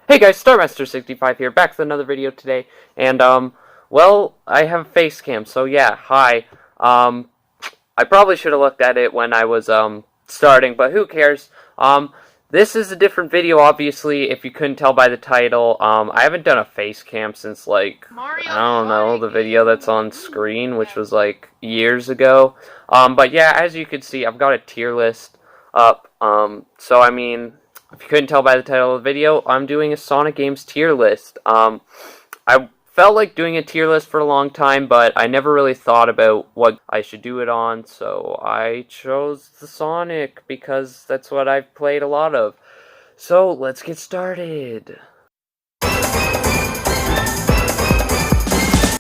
Hey guys, StarMaster65 here, back with another video today, and, well, I have face cam, so yeah, hi. I probably should have looked at it when I was, starting, but who cares. This is a different video, obviously, if you couldn't tell by the title. I haven't done a face cam since, like, I don't know, the video that's on screen, which was, like, years ago. But yeah, as you can see, I've got a tier list up, so I mean, if you couldn't tell by the title of the video, I'm doing a Sonic Games tier list. I felt like doing a tier list for a long time, but I never really thought about what I should do it on, so I chose the Sonic because that's what I've played a lot of. So, let's get started.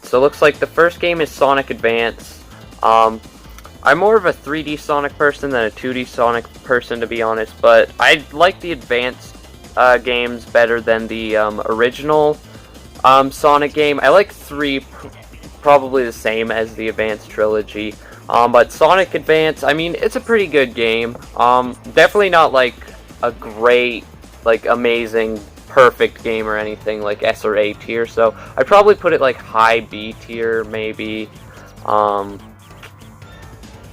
So, it looks like the first game is Sonic Advance. I'm more of a 3D Sonic person than a 2D Sonic person, to be honest, but I like the advanced games better than the original Sonic game. I like 3 probably the same as the Advance trilogy, but Sonic Advance, I mean, it's a pretty good game. Definitely not like a great, like amazing, perfect game or anything like S or A tier, so I'd probably put it like high B tier, maybe.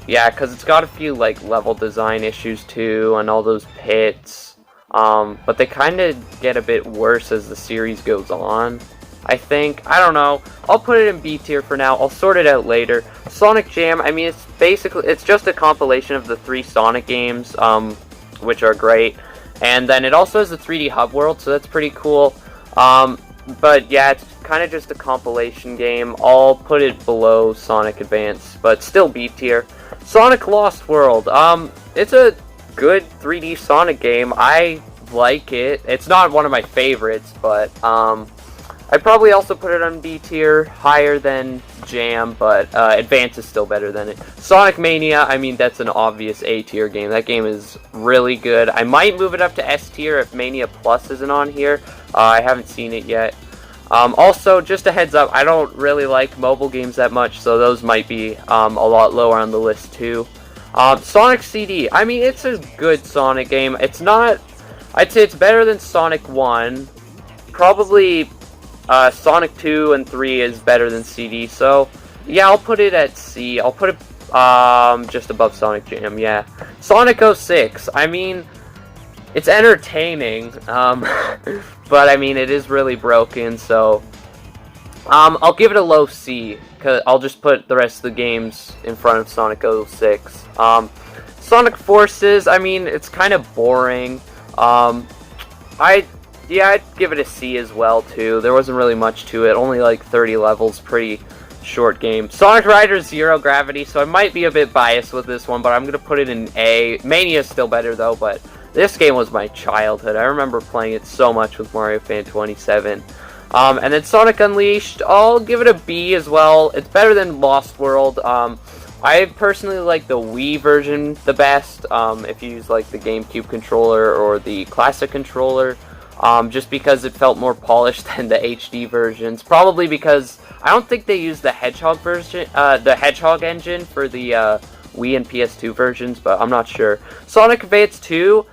Yeah, because it's got a few, like, level design issues, too, and all those pits. But they kind of get a bit worse as the series goes on, I think. I don't know. I'll put it in B tier for now. I'll sort it out later. Sonic Jam, I mean, it's just a compilation of the 3 Sonic games, which are great. And then it also has a 3D hub world, so that's pretty cool. But yeah, it's kind of just a compilation game. I'll put it below Sonic Advance, but still B tier. Sonic Lost World. It's a good 3D Sonic game. I like it. It's not one of my favorites, but I'd probably also put it on B tier, higher than Jam, but Advance is still better than it. Sonic Mania, I mean, that's an obvious A tier game. That game is really good. I might move it up to S tier if Mania Plus isn't on here. I haven't seen it yet. Also, just a heads up, I don't really like mobile games that much, so those might be a lot lower on the list too. Sonic CD, I mean, it's a good Sonic game. It's not, I'd say it's better than Sonic 1. Probably Sonic 2 and 3 is better than CD, so yeah, I'll put it at C. I'll put it just above Sonic Jam, yeah. Sonic 06, I mean, it's entertaining, but I mean, it is really broken, so I'll give it a low C, because I'll just put the rest of the games in front of Sonic 06. Sonic Forces, I mean, it's kind of boring. I'd give it a C as well, too. There wasn't really much to it, only like 30 levels, pretty short game. Sonic Riders Zero Gravity, so I might be a bit biased with this one, but I'm going to put it in A. Mania is still better, though, but this game was my childhood. I remember playing it so much with Mario Fan 27. And then Sonic Unleashed, I'll give it a B as well. It's better than Lost World. I personally like the Wii version the best, if you use like the GameCube controller or the classic controller, just because it felt more polished than the HD versions. Probably because I don't think they used the Hedgehog version, the Hedgehog engine for the Wii and PS2 versions, but I'm not sure. Sonic Advance 2,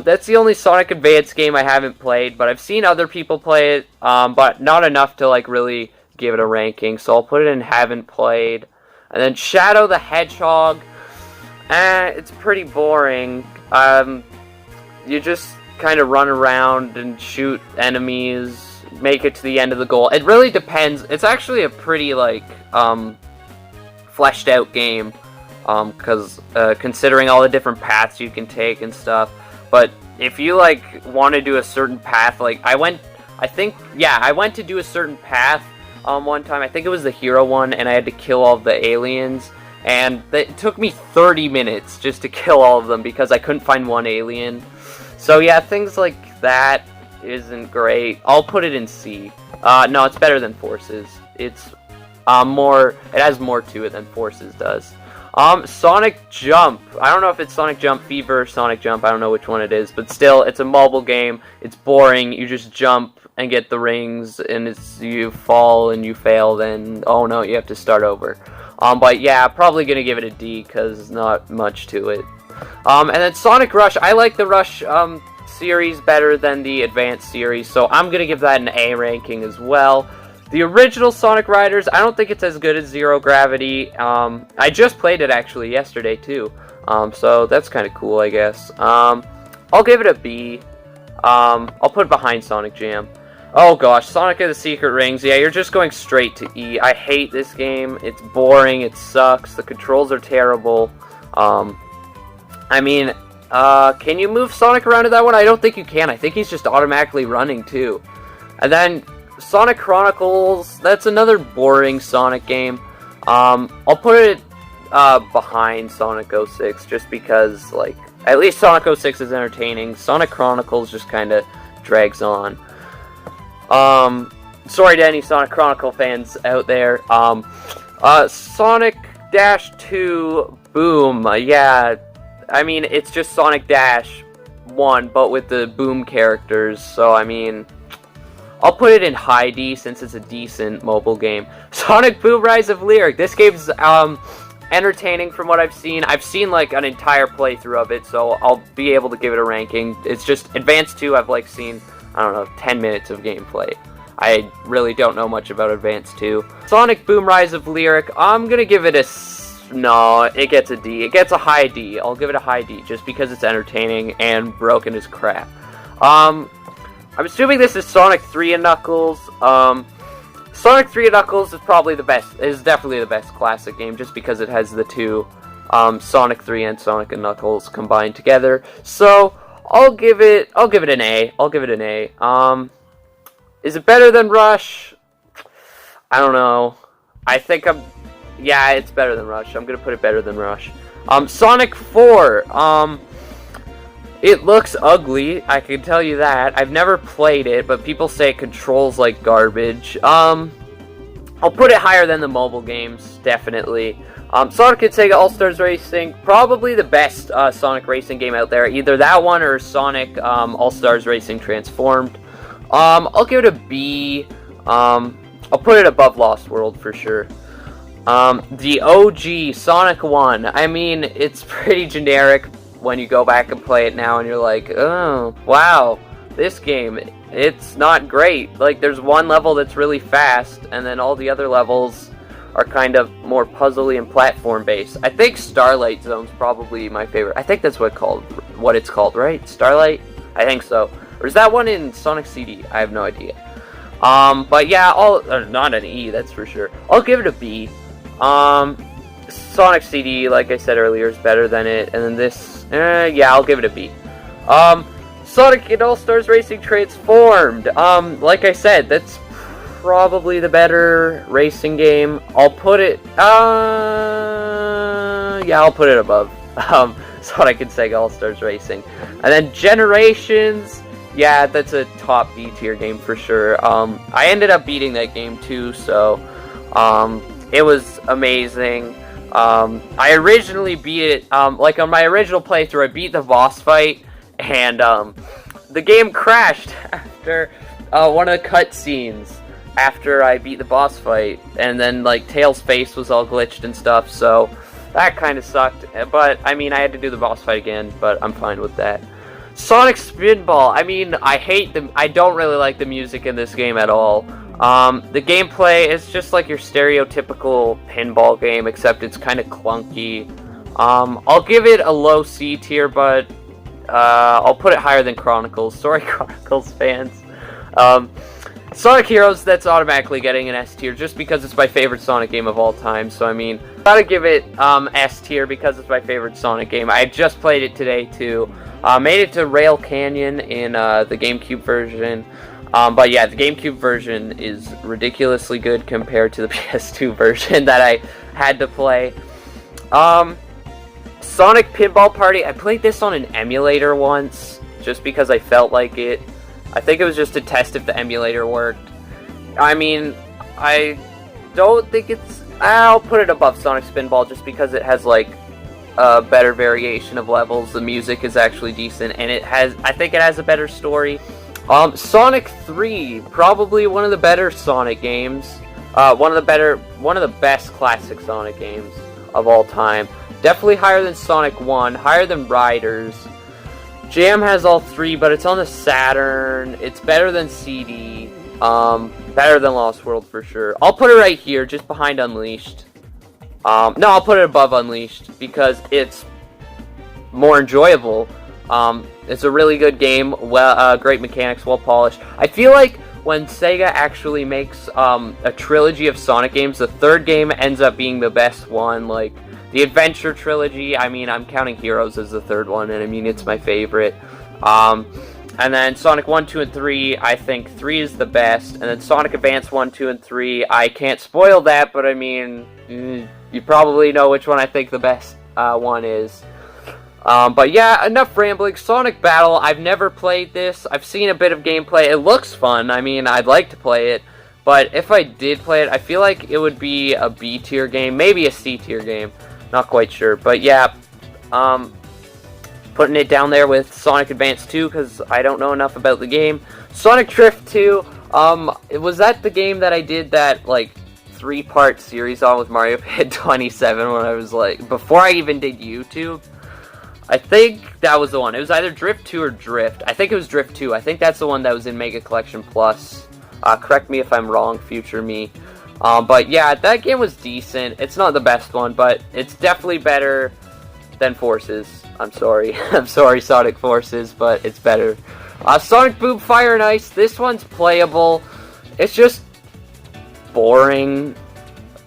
that's the only Sonic Advance game I haven't played, but I've seen other people play it, but not enough to like really give it a ranking, so I'll put it in haven't played. And then Shadow the Hedgehog, it's pretty boring. You just kind of run around and shoot enemies, make it to the end of the goal. It really depends. It's actually a pretty like fleshed out game, because considering all the different paths you can take and stuff. But if you like want to do a certain path, like I went to do a certain path one time. I think it was the hero one, and I had to kill all of the aliens, and it took me 30 minutes just to kill all of them because I couldn't find one alien. So yeah, things like that isn't great. I'll put it in C. No, it's better than Forces. It's it has more to it than Forces does. Sonic Jump. I don't know if it's Sonic Jump Fever or Sonic Jump. I don't know which one it is, but still, it's a mobile game. It's boring. You just jump and get the rings, and you fall and you fail, then oh no, you have to start over. But yeah, probably gonna give it a D because not much to it. And then Sonic Rush. I like the Rush series better than the Advanced series, so I'm going to give that an A ranking as well. The original Sonic Riders, I don't think it's as good as Zero Gravity. I just played it actually yesterday too, so that's kind of cool, I guess. I'll give it a B. I'll put it behind Sonic Jam. Oh gosh, Sonic and the Secret Rings. Yeah, you're just going straight to E. I hate this game. It's boring. It sucks. The controls are terrible. I mean, can you move Sonic around to that one? I don't think you can. I think he's just automatically running too. And then Sonic Chronicles. That's another boring Sonic game. I'll put it behind Sonic 06 just because, like, at least Sonic 06 is entertaining. Sonic Chronicles just kind of drags on. Sorry to any Sonic Chronicle fans out there. Sonic Dash 2 Boom. Yeah, I mean, it's just Sonic Dash 1, but with the Boom characters. So, I mean, I'll put it in high D since it's a decent mobile game. Sonic Boom Rise of Lyric. This game's, entertaining from what I've seen. I've seen, like, an entire playthrough of it, so I'll be able to give it a ranking. It's just, Advanced 2, I've, like, seen, I don't know, 10 minutes of gameplay. I really don't know much about Advanced 2. Sonic Boom Rise of Lyric, I'm gonna give it a no, it gets a D. It gets a high D. I'll give it a high D just because it's entertaining and broken as crap. I'm assuming this is Sonic 3 and Knuckles. Sonic 3 and Knuckles is probably the best, is definitely the best classic game just because it has the two, Sonic 3 and Sonic and Knuckles combined together. So, I'll give it an A. I'll give it an A. Is it better than Rush? I don't know. I think yeah, it's better than Rush. I'm gonna put it better than Rush. Sonic 4. It looks ugly, I can tell you that. I've never played it, but people say it controls like garbage. I'll put it higher than the mobile games, definitely. Sonic and Sega All-Stars Racing, probably the best Sonic racing game out there. Either that one or Sonic All-Stars Racing Transformed. I'll give it a B. I'll put it above Lost World for sure. The OG Sonic 1, I mean, it's pretty generic when you go back and play it now and you're like, oh, wow, this game, it's not great. Like, there's one level that's really fast, and then all the other levels are kind of more puzzly and platform-based. I think Starlight Zone's probably my favorite. I think that's what it's called, right? Starlight? I think so. Or is that one in Sonic CD? I have no idea. But yeah, not an E, that's for sure. I'll give it a B. Sonic CD, like I said earlier, is better than it, and then this, yeah, I'll give it a B. Sonic and All-Stars Racing Transformed, like I said, that's probably the better racing game. I'll put it, yeah, I'll put it above, Sonic and Sega All-Stars Racing. And then Generations, yeah, that's a top B tier game for sure. I ended up beating that game too, so, it was amazing. I originally beat it, like on my original playthrough, I beat the boss fight, and, the game crashed after, one of the cutscenes, after I beat the boss fight, and then, like, Tails' face was all glitched and stuff, so that kind of sucked, but, I mean, I had to do the boss fight again, but I'm fine with that. Sonic Spinball, I mean, I don't really like the music in this game at all. The gameplay is just like your stereotypical pinball game, except it's kind of clunky. I'll give it a low C tier, but I'll put it higher than Chronicles. Sorry, Chronicles fans. Sonic Heroes, that's automatically getting an S tier, just because it's my favorite Sonic game of all time, so I mean, gotta give it S tier because it's my favorite Sonic game. I just played it today too. Made it to Rail Canyon in the GameCube version. But yeah, the GameCube version is ridiculously good compared to the PS2 version that I had to play. Sonic Pinball Party, I played this on an emulator once, just because I felt like it. I think it was just to test if the emulator worked. I mean, I don't think I'll put it above Sonic Spinball just because it has, like, a better variation of levels. The music is actually decent, and I think it has a better story. Sonic 3, probably one of the better Sonic games. One of the best classic Sonic games of all time. Definitely higher than Sonic 1, higher than Riders. Jam has all three, but it's on the Saturn. It's better than CD. Better than Lost World for sure. I'll put it right here, just behind Unleashed. No, I'll put it above Unleashed because it's more enjoyable. It's a really good game. Well, great mechanics, well polished. I feel like when Sega actually makes a trilogy of Sonic games, the third game ends up being the best one. Like the Adventure trilogy. I mean, I'm counting Heroes as the third one, and I mean it's my favorite. And then Sonic 1, 2, and 3, I think 3 is the best. And then Sonic Advance 1, 2, and 3, I can't spoil that, but I mean, you probably know which one I think the best one is. But yeah, enough rambling. Sonic Battle, I've never played this. I've seen a bit of gameplay. It looks fun. I mean, I'd like to play it. But if I did play it, I feel like it would be a B tier game. Maybe a C tier game. Not quite sure. But yeah, putting it down there with Sonic Advance 2 because I don't know enough about the game. Sonic Drift 2, was that the game that I did that, like, 3-part series on with Mario Pit 27 when I was, like, before I even did YouTube? I think that was the one. It was either Drift 2 or Drift. I think it was Drift 2. I think that's the one that was in Mega Collection Plus. Correct me if I'm wrong, future me. But yeah, that game was decent. It's not the best one, but it's definitely better than Forces. I'm sorry. I'm sorry, Sonic Forces, but it's better. Sonic Boom Fire and Ice. This one's playable. It's just boring.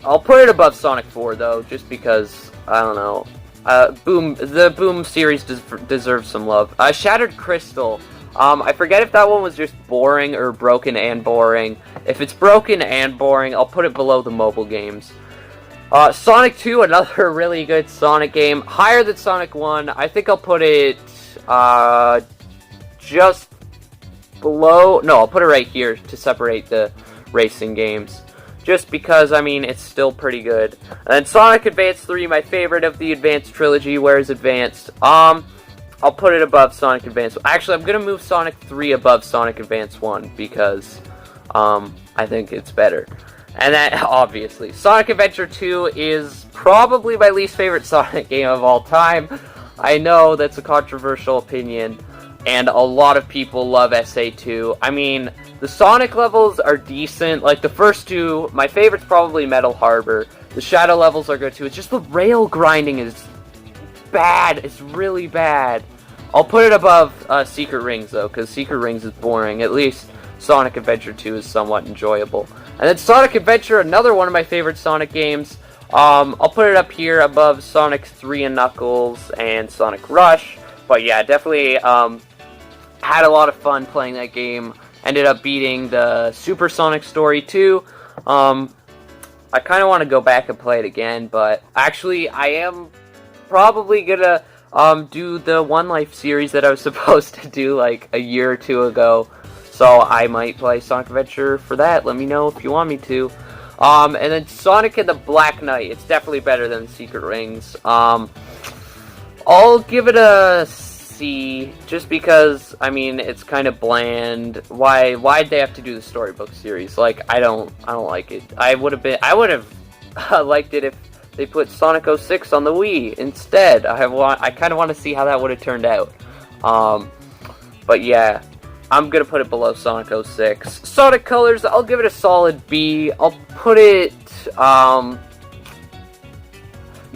I'll put it above Sonic 4, though, just because, I don't know. The Boom series deserves some love. Shattered Crystal. I forget if that one was just boring or broken and boring. If it's broken and boring, I'll put it below the mobile games. Sonic 2, another really good Sonic game. Higher than Sonic 1. I think I'll put it, just below. No, I'll put it right here to separate the racing games. Just because, I mean, it's still pretty good. And then Sonic Advance 3, my favorite of the Advanced trilogy. Where is Advanced? I'll put it above Sonic Advance. Actually, I'm going to move Sonic 3 above Sonic Advance 1 because, I think it's better. And then, obviously, Sonic Adventure 2 is probably my least favorite Sonic game of all time. I know that's a controversial opinion, and a lot of people love SA2. I mean, the Sonic levels are decent. Like, the first two, my favorite's probably Metal Harbor. The Shadow levels are good, too. It's just the rail grinding is bad. It's really bad. I'll put it above Secret Rings, though, because Secret Rings is boring. At least Sonic Adventure 2 is somewhat enjoyable. And then Sonic Adventure, another one of my favorite Sonic games. I'll put it up here above Sonic 3 and Knuckles and Sonic Rush. But yeah, definitely had a lot of fun playing that game. Ended up beating the Super Sonic Story 2. I kind of want to go back and play it again, but actually I am probably gonna do the One Life series that I was supposed to do like a year or two ago. So I might play Sonic Adventure for that. Let me know if you want me to. And then Sonic and the Black Knight. It's definitely better than Secret Rings. I'll give it a C, just because, I mean, it's kind of bland. Why'd they have to do the storybook series? Like, I don't like it. I would have liked it if they put Sonic 06 on the Wii instead. I kind of want to see how that would have turned out. But yeah. I'm going to put it below Sonic 06. Sonic Colors, I'll give it a solid B. I'll put it, yeah,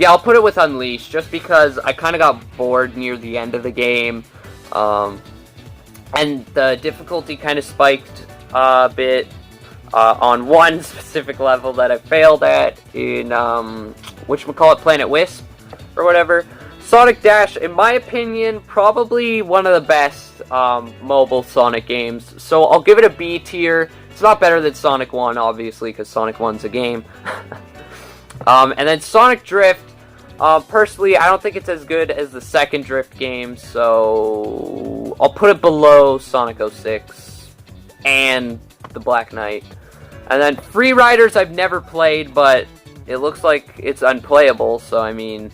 I'll put it with Unleashed, just because I kind of got bored near the end of the game. And the difficulty kind of spiked a bit on one specific level that I failed at in, whatchamacallit, Planet Wisp, or whatever. Sonic Dash, in my opinion, probably one of the best mobile Sonic games. So I'll give it a B tier. It's not better than Sonic 1, obviously, because Sonic 1's a game. And then Sonic Drift, personally, I don't think it's as good as the second Drift game, so I'll put it below Sonic 06 and the Black Knight. And then Free Riders I've never played, but it looks like it's unplayable, so I mean,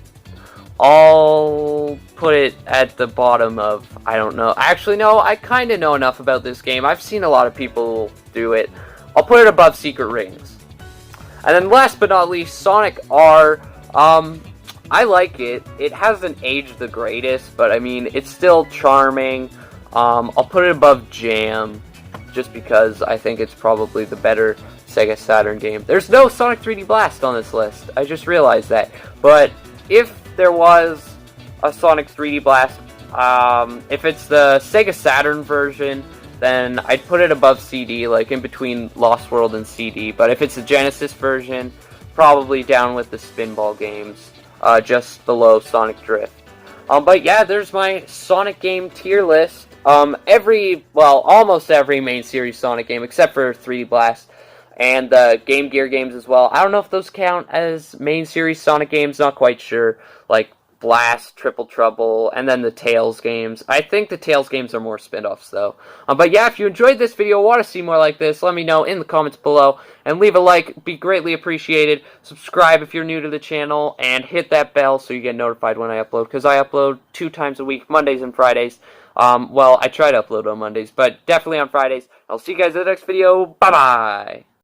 I'll put it at the bottom of, I don't know. Actually, no, I kind of know enough about this game. I've seen a lot of people do it. I'll put it above Secret Rings. And then last but not least, Sonic R. I like it. It hasn't aged the greatest, but I mean, it's still charming. I'll put it above Jam, just because I think it's probably the better Sega Saturn game. There's no Sonic 3D Blast on this list. I just realized that. But if there was a Sonic 3D Blast, if it's the Sega Saturn version, then I'd put it above CD, like in between Lost World and CD. But if it's the Genesis version, probably down with the Spinball games, just below Sonic Drift. But yeah, there's my Sonic game tier list. Almost every main series Sonic game, except for 3D Blast, and the Game Gear games as well. I don't know if those count as main series Sonic games, not quite sure. Like Blast, Triple Trouble, and then the Tails games. I think the Tails games are more spin-offs, though. But yeah, if you enjoyed this video, want to see more like this, let me know in the comments below, and leave a like, be greatly appreciated. Subscribe if you're new to the channel, and hit that bell so you get notified when I upload, because I upload 2 times a week, Mondays and Fridays. I try to upload on Mondays, but definitely on Fridays. I'll see you guys in the next video. Bye-bye!